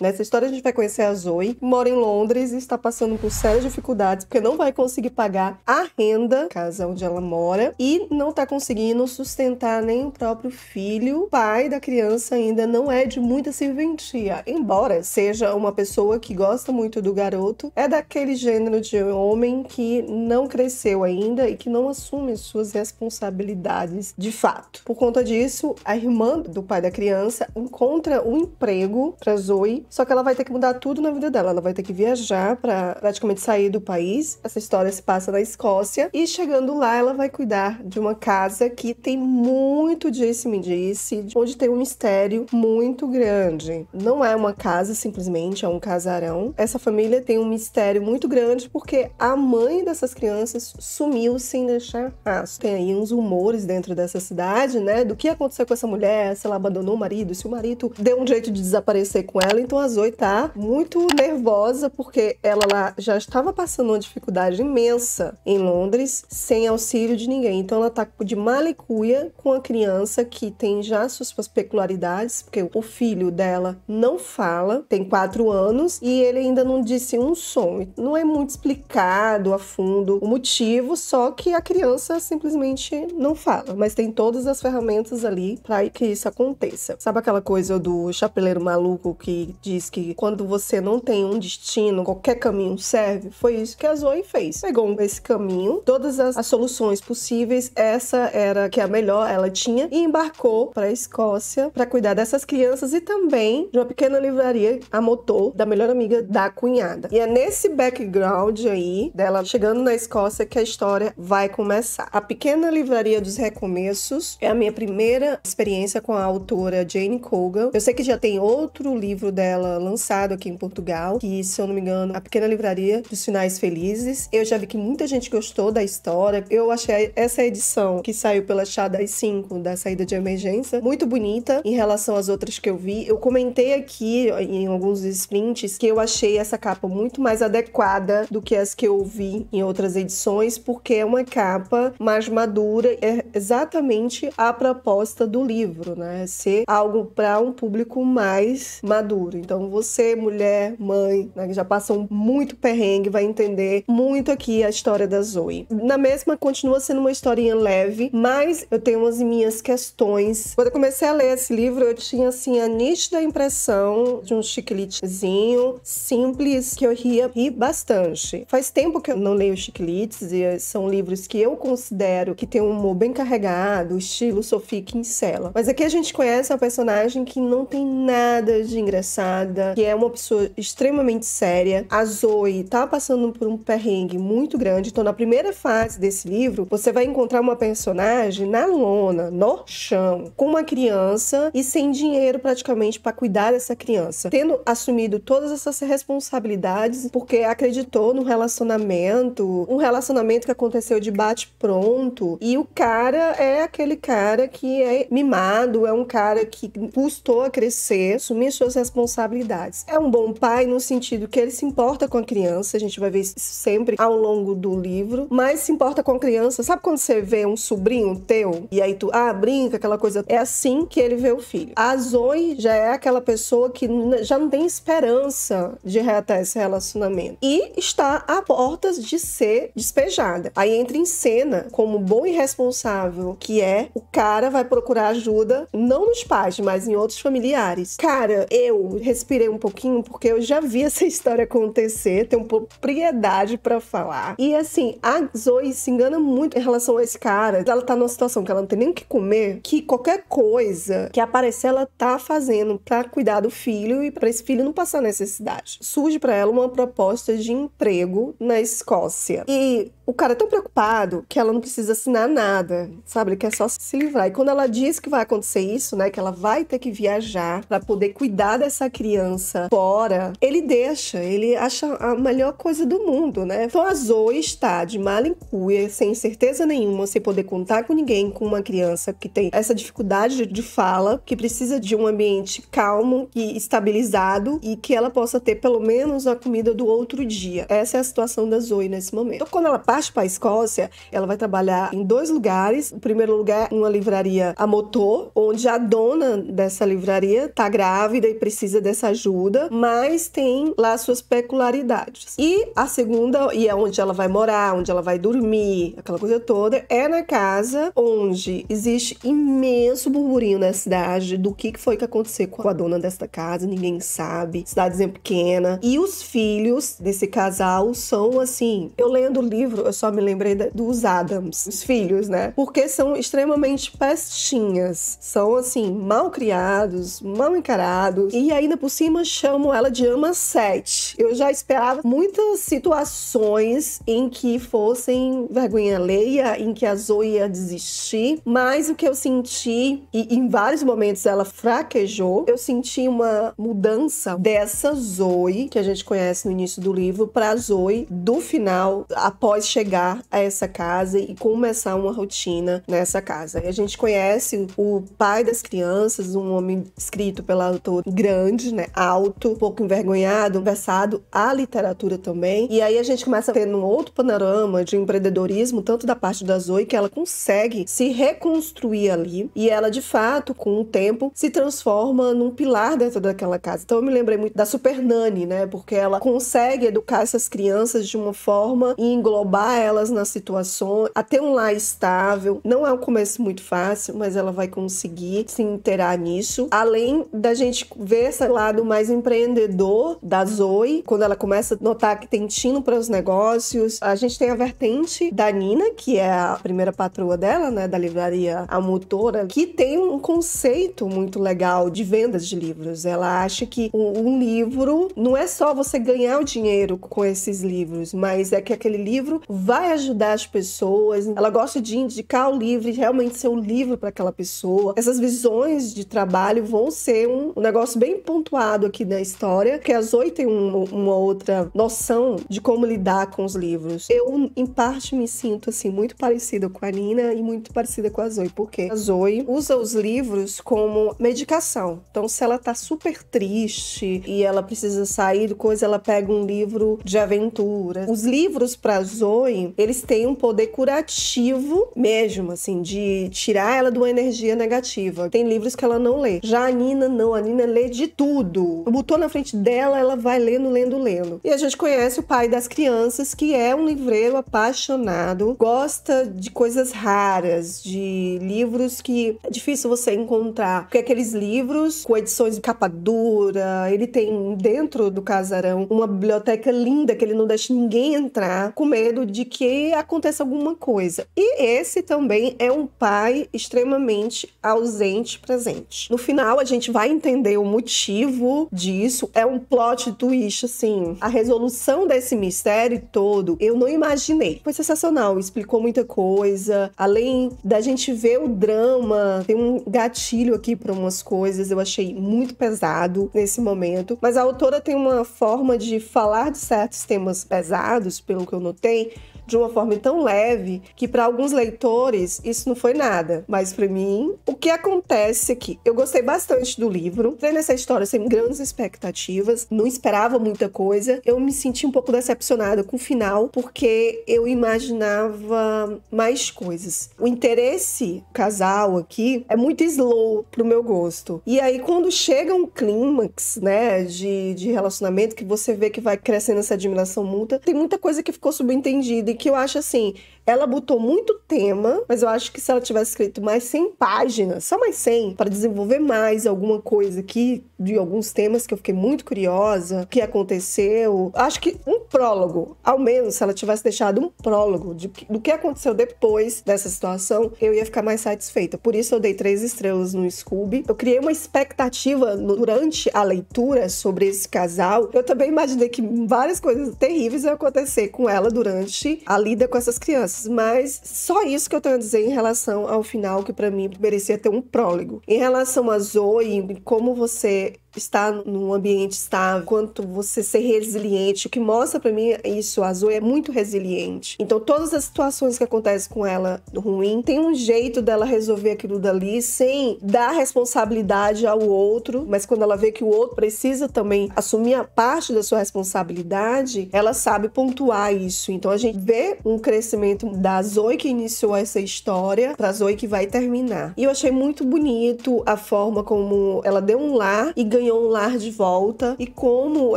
Nessa história a gente vai conhecer a Zoe, que mora em Londres e está passando por sérias dificuldades porque não vai conseguir pagar a renda, casa onde ela mora, e não tá conseguindo sustentar nem o próprio filho. O pai da criança ainda não é de muita serventia, embora seja uma pessoa que gosta muito do garoto, é daquele gênero de homem que não cresceu ainda e que não assume suas responsabilidades de fato. Por conta disso, a irmã do pai da criança encontra um emprego pra Zoe, só que ela vai ter que mudar tudo na vida dela. Ela vai ter que viajar pra praticamente sair do país. Essa história se passa na Escócia e chegando lá ela vai cuidar de uma casa que tem muito disse-me-disse, onde tem um mistério muito grande. Não é uma casa simplesmente, é um casarão. Essa família tem um mistério muito grande porque a mãe dessas crianças sumiu sem deixar rastro. Tem aí uns rumores dentro dessa cidade, né, do que aconteceu com essa mulher, se ela abandonou o marido, se o marido deu um jeito de desaparecer com ela. Então a Zoe tá muito nervosa porque ela lá já estava passando uma dificuldade imensa em Londres, sem auxílio de ninguém. Então ela tá de mala e cuia com a criança que tem já suas peculiaridades, porque o filho dela não fala, tem 4 anos, e ele ainda não disse um som. Não é muito explicado a fundo o motivo, só que a criança simplesmente não fala, mas tem todas as ferramentas ali para que isso aconteça. Sabe aquela coisa do chapeleiro maluco que diz que quando você não tem um destino, qualquer caminho serve? Foi isso que a Zoe fez. Pegou esse caminho, todas as soluções possíveis, essa era que a melhor ela tinha, e embarcou para a Escócia para cuidar dessas crianças e também de uma pequena livraria a motor da melhor amiga da cunhada. E é nesse background aí dela chegando na Escócia que a história vai começar. A Pequena Livraria dos Recomeços é a minha primeira experiência com a autora Jane Colgan. Eu sei que já tem outro livro dela lançado aqui em Portugal, que, se eu não me engano, A Pequena Livraria dos Finais Felizes. Eu já vi que muita gente gostou da história. Eu achei essa edição que saiu pela Chá das 5, da saída de emergência, muito bonita em relação às outras que eu vi. Eu comentei aqui em alguns sprints que eu achei essa capa muito mais adequada do que as que eu vi em outras edições, porque é uma capa mais madura, é exatamente a proposta do livro, né? Ser algo para um público mais maduro. Então você, mulher, mãe, né, que já passou muito perrengue, vai entender muito aqui a história da Zoe. Na mesma, continua sendo uma historinha leve, mas eu tenho umas minhas questões. Quando eu comecei a ler esse livro, eu tinha, assim, a nítida impressão de um chicletezinho simples, que eu ri bastante. Faz tempo que eu não leio chicletes, e são livros que eu considero que tem um humor bem carregado, estilo Sophie Kinsella. Mas aqui a gente conhece uma personagem que não tem nada de engraçada, que é uma pessoa extremamente séria. A Zoe tá passando por um perrengue muito grande, então na primeira fase desse livro, você vai encontrar uma personagem na lona, no chão, com uma criança e sem dinheiro praticamente para cuidar dessa criança, tendo assumido todas essas responsabilidades porque acreditou no relacionamento, um relacionamento que aconteceu de bate-pronto, e o cara é aquele cara que é mimado, é um cara que custou a crescer, assumir suas responsabilidades. É um bom pai no sentido que ele se importa com a criança, a gente vai ver isso sempre ao longo do livro, mas se importa com a criança. Sabe quando você vê um sobrinho teu e aí tu, brinca, aquela coisa? É assim que ele vê o filho. A Zoe já é aquela pessoa que já não tem esperança de reatar esse relacionamento e está a portas de ser despejada. Aí entra em cena, como bom e responsável que é, o cara vai procurar ajuda, não nos pais, mas em outros familiares. Cara, eu respirei um pouquinho porque eu já vi essa história acontecer, tenho propriedade pra falar. E assim, a Zoe se engana muito em relação a esse cara. Ela tá numa situação que ela não tem nem o que comer, que qualquer coisa que aparecer, ela tá fazendo pra cuidar do filho e pra esse filho não passar necessidade. Surge pra ela uma proposta de emprego na Escócia. E o cara é tão preocupado que ela não precisa assinar nada, sabe? Ele quer só se livrar. E quando ela diz que vai acontecer isso, né? Que ela vai ter que viajar pra poder cuidar dessa criança fora, ele deixa. Ele acha a melhor coisa do mundo, né? Então a Zoe está de mala em cuia, sem certeza nenhuma, sem poder contar com ninguém, com uma criança que tem essa dificuldade de fala, que precisa de um ambiente calmo e estabilizado e que ela possa ter pelo menos a comida do outro dia. Essa é a situação da Zoe nesse momento. Então quando ela parte parte para a Escócia, ela vai trabalhar em 2 lugares. O primeiro lugar é uma livraria a motor, onde a dona dessa livraria tá grávida e precisa dessa ajuda, mas tem lá suas peculiaridades. E a segunda, e é onde ela vai morar, onde ela vai dormir, aquela coisa toda, é na casa onde existe imenso burburinho na cidade do que foi que aconteceu com a dona desta casa, ninguém sabe, cidadezinha pequena. E os filhos desse casal são assim, eu lendo o livro, eu só me lembrei dos Adams, os filhos, né? Porque são extremamente pestinhas, são assim, mal criados, mal encarados, e ainda por cima chamam ela de Ama 7. Eu já esperava muitas situações em que fossem vergonha alheia, em que a Zoe ia desistir, mas o que eu senti, e em vários momentos ela fraquejou, eu senti uma mudança dessa Zoe, que a gente conhece no início do livro, pra Zoe do final, após chegar a essa casa e começar uma rotina nessa casa. E a gente conhece o pai das crianças, um homem escrito pela autora grande, né, alto, um pouco envergonhado, versado à literatura também. E aí a gente começa a ter um outro panorama de empreendedorismo, tanto da parte da Zoe, que ela consegue se reconstruir ali, e ela de fato, com o tempo, se transforma num pilar dentro daquela casa. Então eu me lembrei muito da Super Nanny, né, porque ela consegue educar essas crianças de uma forma e englobar elas nas situações, a ter um lar estável. Não é um começo muito fácil, mas ela vai conseguir se inteirar nisso. Além da gente ver esse lado mais empreendedor da Zoe, quando ela começa a notar que tem tino para os negócios. A gente tem a vertente da Nina, que é a primeira patroa dela, né, da livraria A Motora, que tem um conceito muito legal de vendas de livros. Ela acha que um livro não é só você ganhar o dinheiro com esses livros, mas é que aquele livro vai ajudar as pessoas. Ela gosta de indicar o livro e realmente ser o livro para aquela pessoa. Essas visões de trabalho vão ser um negócio bem pontuado aqui na história, que a Zoe tem uma outra noção de como lidar com os livros. Eu, em parte, me sinto assim muito parecida com a Nina e muito parecida com a Zoe, porque a Zoe usa os livros como medicação. Então, se ela tá super triste e ela precisa sair de coisa, ela pega um livro de aventura. Os livros pra Zoe, eles têm um poder curativo mesmo, assim, de tirar ela de uma energia negativa. Tem livros que ela não lê. Já a Nina, não. A Nina lê de tudo. Botou na frente dela, ela vai lendo, lendo, lendo. E a gente conhece o pai das crianças, que é um livreiro apaixonado, gosta de coisas raras, de livros que é difícil você encontrar. Porque aqueles livros com edições de capa dura, ele tem dentro do casarão uma biblioteca linda que ele não deixa ninguém entrar, com medo de que aconteça alguma coisa. E esse também é um pai extremamente ausente, presente. No final, a gente vai entender o motivo disso. É um plot twist, assim. A resolução desse mistério todo, eu não imaginei. Foi sensacional, explicou muita coisa. Além da gente ver o drama, tem um gatilho aqui para umas coisas, eu achei muito pesado nesse momento. Mas a autora tem uma forma de falar de certos temas pesados, pelo que eu notei, de uma forma tão leve que para alguns leitores isso não foi nada. Mas para mim, o que acontece aqui? Eu gostei bastante do livro. Entrei nessa história sem grandes expectativas, não esperava muita coisa. Eu me senti um pouco decepcionada com o final, porque eu imaginava mais coisas. O interesse casal aqui é muito slow pro meu gosto. E aí quando chega um clímax, né, de relacionamento, que você vê que vai crescendo essa admiração mútua, tem muita coisa que ficou subentendida e que eu acho assim, ela botou muito tema, mas eu acho que se ela tivesse escrito mais 100 páginas, só mais 100, para desenvolver mais alguma coisa aqui, de alguns temas que eu fiquei muito curiosa, o que aconteceu, acho que um prólogo, ao menos se ela tivesse deixado um prólogo do que aconteceu depois dessa situação, eu ia ficar mais satisfeita. Por isso eu dei 3 estrelas no Scooby. Eu criei uma expectativa durante a leitura sobre esse casal. Eu também imaginei que várias coisas terríveis iam acontecer com ela durante a lida com essas crianças, mas só isso que eu tenho a dizer em relação ao final, que pra mim merecia ter um prólogo. Em relação a Zoe, como você você estar num ambiente estável, quanto você ser resiliente. O que mostra pra mim isso, a Zoe é muito resiliente. Então todas as situações que acontecem com ela ruim, tem um jeito dela resolver aquilo dali sem dar responsabilidade ao outro, mas quando ela vê que o outro precisa também assumir a parte da sua responsabilidade, ela sabe pontuar isso. Então a gente vê um crescimento da Zoe que iniciou essa história pra Zoe que vai terminar. E eu achei muito bonito a forma como ela deu um lar e ganhou um lar de volta, e como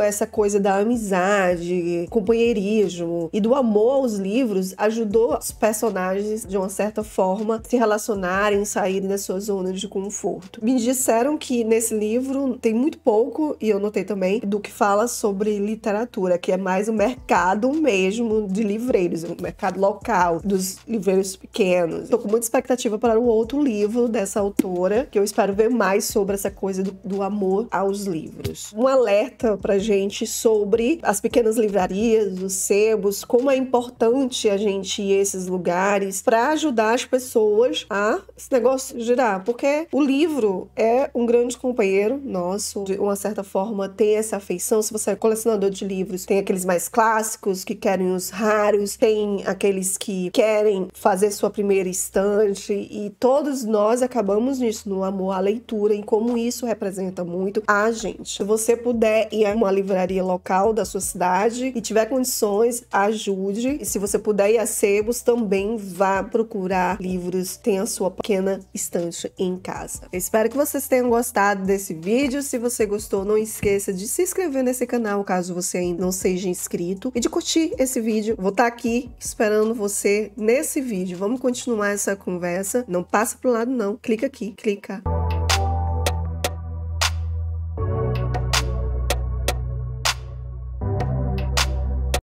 essa coisa da amizade, companheirismo e do amor aos livros ajudou os personagens, de uma certa forma, se relacionarem, saírem da sua zona de conforto. Me disseram que nesse livro tem muito pouco, e eu notei também, do que fala sobre literatura, que é mais o mercado mesmo de livreiros, o mercado local, dos livreiros pequenos. Tô com muita expectativa para o outro livro dessa autora, que eu espero ver mais sobre essa coisa do amor aos livros. Um alerta pra gente sobre as pequenas livrarias, os sebos, como é importante a gente ir a esses lugares para ajudar as pessoas a esse negócio girar, porque o livro é um grande companheiro nosso, de uma certa forma tem essa afeição. Se você é colecionador de livros, tem aqueles mais clássicos que querem os raros, tem aqueles que querem fazer sua primeira estante, e todos nós acabamos nisso, no amor à leitura, e como isso representa muito a gente. Se você puder ir a uma livraria local da sua cidade e tiver condições, ajude. E se você puder ir a sebos, também vá procurar livros, tenha a sua pequena estante em casa. Eu espero que vocês tenham gostado desse vídeo. Se você gostou, não esqueça de se inscrever nesse canal, caso você ainda não seja inscrito, e de curtir esse vídeo. Vou estar aqui esperando você nesse vídeo. Vamos continuar essa conversa. Não passa pro lado não. Clica aqui, clica.